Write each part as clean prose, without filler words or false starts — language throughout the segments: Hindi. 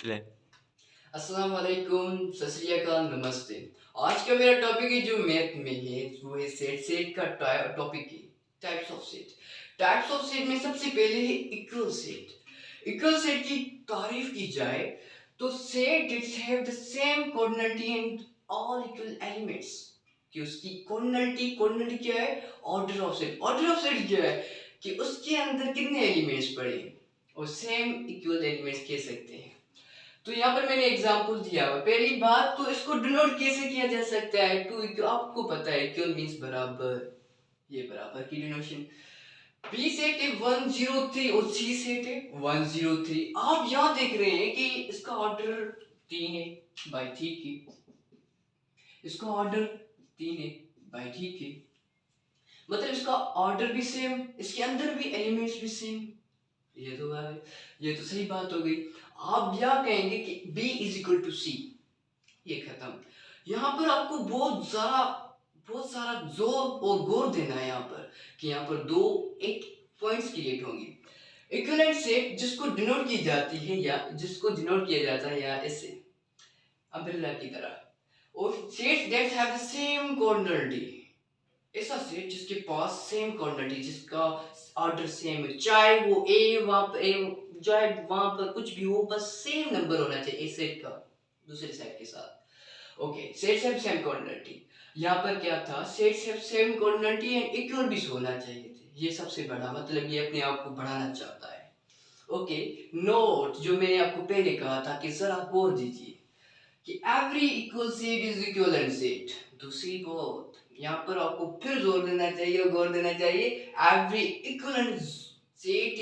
ले। अस्सलाम वालेकुम, सत श्री अकाल, नमस्ते। आज का मेरा टॉपिक है जो मैथ में है वो है सेट। सेट का टॉपिक है types of set. Types of set में सबसे पहले है इक्वल सेट। इक्वल सेट की तारीफ की जाए तो set its have the same cardinality and all equal elements. कि उसकी कोऑर्डिनेटी क्या है? Order of set. Order of set क्या है कि उसके अंदर कितने एलिमेंट्स पड़े हैं और सेम इक्वल एलिमेंट्स कह सकते हैं। तो यहाँ पर मैंने एग्जांपल दिया हुआ। पहली बात तो इसको डिनोट कैसे किया जा सकता है? टू आपको पता है इक्वल मींस बराबर, ये बराबर की डिनोशन। बी सेट है 103 और सी सेट है 103। आप यहाँ देख रहे हैं कि इसका ऑर्डर 3 है, बाई ठीक है। इसका ऑर्डर 3 है, बाई ठीक है। मतलब इसका ऑर्डर भी सेम, इसके अंदर भी एलिमेंट्स भी सेम। ये तो बात है, ये तो सही बात हो गई। आप यहाँ कहेंगे कि B इज इक्वल टू सी, ये खत्म। यहाँ पर आपको बहुत सारा जोर और गौर देना है यहाँ पर कि यहाँ पर दो एक पॉइंट्स क्रिएट होंगे। इक्विवेलेंट सेट जिसको डिनोट की जाती है या जिसको डिनोट किया जाता है या ऐसे अम्ब्रेला की तरह, और sets that have the same cardinality. ऐसा सेट जिसके पास सेम क्वांटिटी, जिसका ऑर्डर सेम है, चाहे वो ए वहां पर ए, चाहे वहां पर कुछ भी हो, बस सेम नंबर होना चाहिए ए सेट का दूसरे सेट के साथ। Okay, sets have same quantity. यहाँ पर क्या था? Sets have same quantity and equal भी होना चाहिए थे। ये सबसे बड़ा मतलब ये अपने आप को बढ़ाना चाहता है। ओके, नोट जो मैंने आपको पहले कहा था कि जरा गौर दीजिए कि every equal set is equivalent set. दूसरी बात यहाँ पर आपको फिर जोर देना चाहिए, गौर देना चाहिए, every equivalent set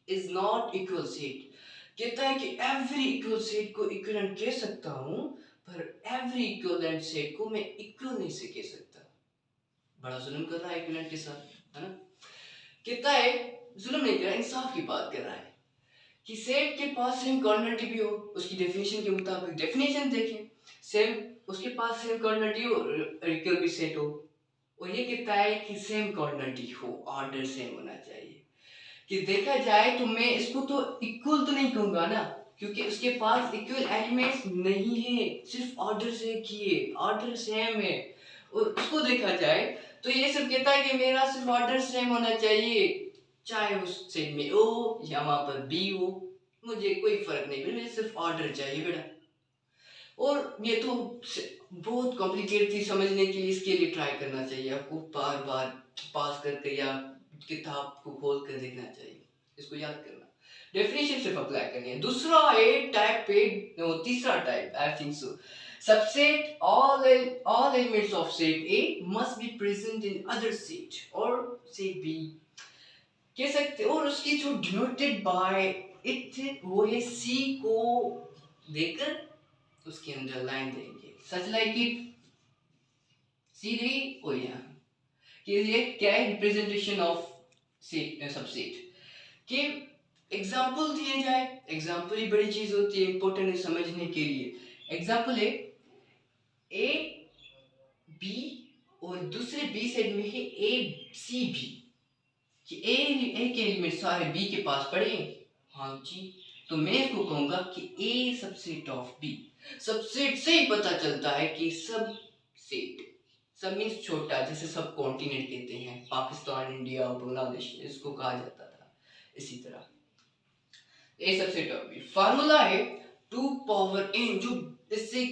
is not equal set. कहता है कि एवरी इक्वल सेट को इक्विवेलेंट कह सकता हूँ, पर एवरी इक्विवेलेंट सेट को मैं इक्वल नहीं से कह सकता। बड़ा जुल्म कर रहा है इक्विवेलेंट के साथ, है ना? कहता है जुल्म नहीं कर रहा, इंसाफ की बात कर रहा है कि सेट के पास सेम क्वांटिटी भी हो, उसकी डेफिनेशन के मुताबिक। डेफिनेशन देखें, सेम, उसके पास सेम क्वांटिटी हो, इक्वल भी सेट हो। और ये कहता है कि सेम क्वांटिटी हो, ऑर्डर सेम होना चाहिए। कि देखा जाए तो मैं इसको तो इक्वल तो नहीं कहूंगा ना, क्योंकि उसके पास इक्वल एलिमेंट्स नहीं है, सिर्फ ऑर्डर से किए, ऑर्डर सेम है। और उसको देखा जाए तो ये सिर्फ कहता है कि मेरा सिर्फ ऑर्डर सेम होना चाहिए, चाहे उस सेट में ओ या वहां पर बी हो, मुझे कोई फर्क नहीं, मुझे सिर्फ ऑर्डर चाहिए बेटा। और ये तो बहुत कॉम्प्लिकेटेड थी समझने के लिए, इसके लिए ट्राई करना चाहिए आपको, बार बार पास करके या किताब को खोल कर देखना चाहिए, इसको याद करना, डेफिनेशन सिर्फ अप्लाई करनी है। दूसरा है टाइप पे, तीसरा type I think so, subset. all elements of set A must be present in other set और set B कह सकते। और उसकी जो डिनोटेड बाय इट वो है सी को देकर उसके अंदर लाइन देंगे, सच लाइक इट सीधे। और यहाँ कि ये क्या है? रिप्रेजेंटेशन ऑफ सेट, सबसेट के एग्जांपल दिए जाए। एग्जांपल ही बड़ी चीज होती है, इंपॉर्टेंट है समझने के लिए। एग्जांपल है ए बी और दूसरे बी सेट में है ए सी बी, कि ए के एलिमेंट सारे बी के पास पड़े हैं। हाँ जी, तो मैं इसको कहूंगा कि ए सबसेट ऑफ बी। सबसेट से ही पता चलता है कि सब सेट, सब मीन्स छोटा, जैसे सब कॉन्टिनेंट कहते हैं, पाकिस्तान, इंडिया, बांग्लादेश, इसको कहा जाता था। इसी तरह ए सबसेट ऑफ बी। फार्मूला है 2 पावर n, जो इससे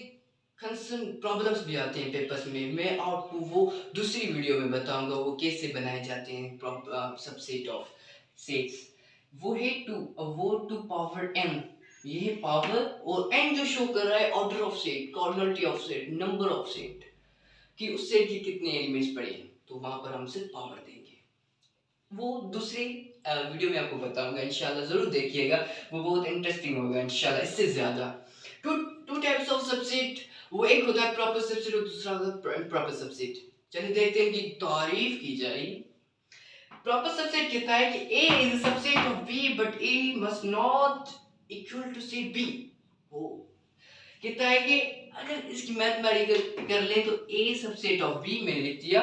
कंसर्न प्रॉब्लम्स भी आते हैं पेपर्स में, मैं आपको वो दूसरी वीडियो में बताऊंगा वो कैसे बनाए जाते हैं सबसेट ऑफ सेट्स। वो है 2, वो 2 पावर n, ये है पावर, और n जो शो कर रहा है order of set, cardinality of set, number of set, कि उस सेट के कितने एलिमेंट्स पड़े हैं, तो वहां पर हम सिर्फ पावर देंगे। वो दूसरी वीडियो में आपको बताऊंगा, इंशाल्लाह जरूर देखिएगा, वो बहुत इंटरेस्टिंग होगा इंशाल्लाह इससे ज्यादा। Two two types of subset, वो एक होता है प्रॉपर सबसेट और दूसरा होता है प्रॉपर सबसेट। चलिए देखते हैं कि तारीफ की जाए। प्रॉपर सबसेट कहता है कि A is a subset of B but A must not equal to say B। वो कहता है कि अगर इसकी मैथमेटिकल कर ले तो A सबसेट ऑफ B मैंने लिख दिया,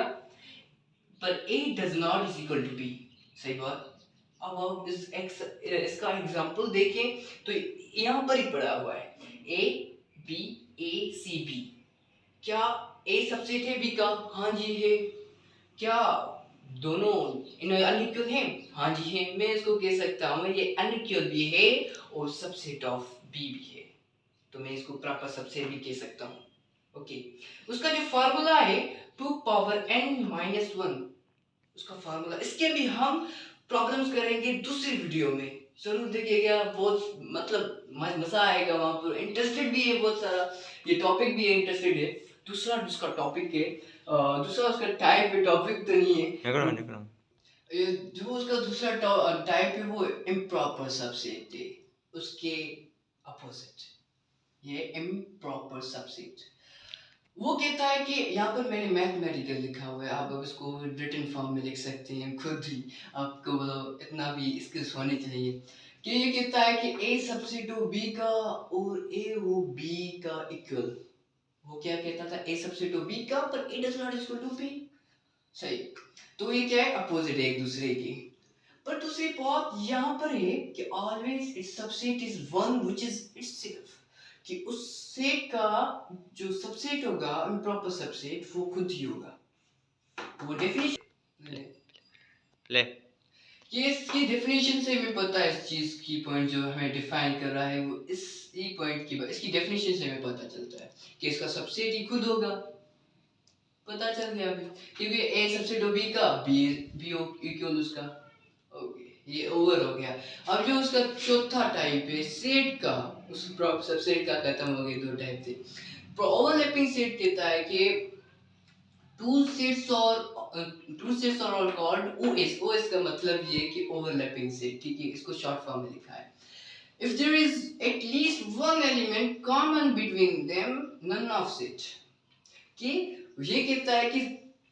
पर A does not is equal to B। सही बात। अब आप इसका एग्जांपल देखें तो यहाँ पर ही पड़ा हुआ है A B A C B। क्या ए सबसेट है बी का? हाँ जी है। क्या दोनों अनइक्वल हैं? हाँ जी है। मैं इसको कह सकता हूँ ये अनइक्वल भी है और सबसेट ऑफ बी भी है, तो मैं इसको प्रॉपर सबसेट भी कह सकता हूँ। ओके, उसका जो फार्मूला है 2n-1, उसका फार्मूला, इसके भी हम प्रॉब्लम्स करेंगे दूसरी वीडियो में, जरूर देखिएगा। बहुत मतलब मजा आएगा, वहां पर इंटरेस्टेड भी है बहुत सारा, ये टॉपिक भी है इंटरेस्टेड है। दूसरा उसका टॉपिक है दूसरा उसका टाइप है, टॉपिक तो नहीं है। ये जो उसका दूसरा टाइप है वो इम्प्रॉपर सबसेट है, उसके अपोजिट ये इम्प्रॉपर सबसेट। वो कहता है कि यहाँ पर मैंने मैथमेटिकल लिखा हुआ है, आप अब इसको रिटन फॉर्म में लिख सकते हैं खुद ही, आपको मतलब इतना भी स्किल्स होनी चाहिए। कि ये कहता है कि ए सबसेट हो बी का और ए हो बी का इक्वल। वो क्या कहता था? ए सबसेट हो बी का पर A does not equal to B. सही, तो ये क्या है? अपोजिट है एक दूसरे की। पर दूसरी बात यहाँ पर है कि always it's subset is one which is itself, कि उस सेट का जो सबसेट होगा इम्प्रॉपर सबसेट वो खुद ही होगा। वो डेफिनेशन ले ये इसकी डेफिनेशन से हमें पता है, इस चीज की पॉइंट जो हमें डिफाइन कर रहा है वो इस ई पॉइंट की इसकी डेफिनेशन से हमें पता चलता है कि इसका सबसेट ही खुद होगा। पता चल गया अभी, क्योंकि ए सबसेट हो बी का, बी बी इक्वल उसका। ओके, ये ओवर हो गया। अब जो उसका चौथा टाइप है सेट का, उस सबसेट का खत्म हो गए, दो टाइप थे। ओवरलैपिंग सेट कहता है कि two sets are called OS. OS का मतलब ये कि ओवरलैपिंग सेट, ठीक है, इसको शॉर्ट फॉर्म में लिखा है। If there is at least one element common between them, none of set. कि ये कहता है कि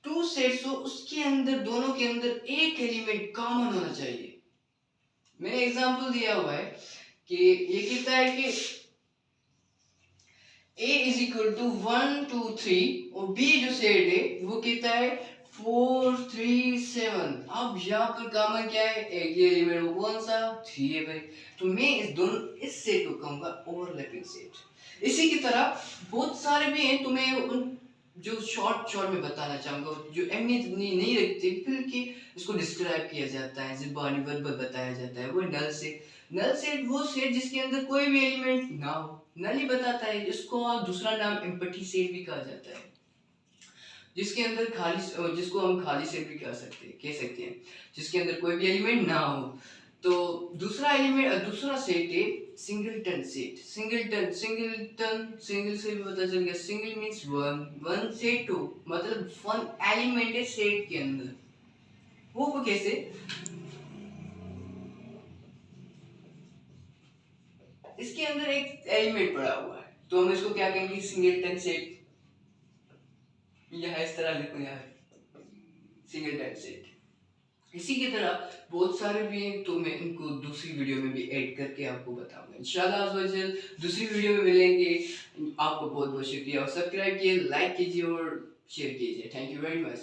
टू सेट्स हो, उसके अंदर दोनों के अंदर एक एलिमेंट कॉमन होना चाहिए। मैंने एग्जांपल दिया हुआ है कि ये कहता है कि a इज इक्वल टू 1 2 3 और b जो सेट है वो कहता है 4 3 7। अब यहाँ पर कॉमन क्या है? एक ये एलिमेंट वो कौन सा? 3 है भाई। तो मैं इस सेट को कहूंगा ओवरलैपिंग सेट। इसी की तरह बहुत सारे भी हैं, तो मैं उन जो शॉर्ट में बताना चाहूंगा, जो अहमियत नहीं रखते फिर कि इसको डिस्क्राइब किया जाता है, ज़बानी वर्बल बताया जाता है, वो नल सेट। नल सेट वो सेट जिसके अंदर कोई भी एलिमेंट ना हो, नल ही बताता है। इसको दूसरा नाम एम्प्टी सेट भी कहा जाता है, जिसके अंदर जिसको हम खाली सेट भी कह सकते हैं, जिसके अंदर कोई भी एलिमेंट ना हो। तो दूसरा सेट है सिंगलटन सेट। सिंगल से भी पता चल गया, सिंगल मींस वन सेट हो, मतलब वन एलिमेंट है सेट के अंदर। वो कैसे? इसके अंदर एक एलिमेंट पड़ा हुआ है, तो हम इसको क्या कहेंगे? Singleton set. यह इस तरह लिखो, यहाँ सिंगलटन सेट। इसी की तरह बहुत सारे भी हैं, तो मैं इनको दूसरी वीडियो में भी ऐड करके आपको बताऊंगा इंशाल्लाह। दूसरी वीडियो में मिलेंगे। आपको बहुत बहुत शुक्रिया, और सब्सक्राइब कीजिए, लाइक कीजिए और शेयर कीजिए। Thank you very much.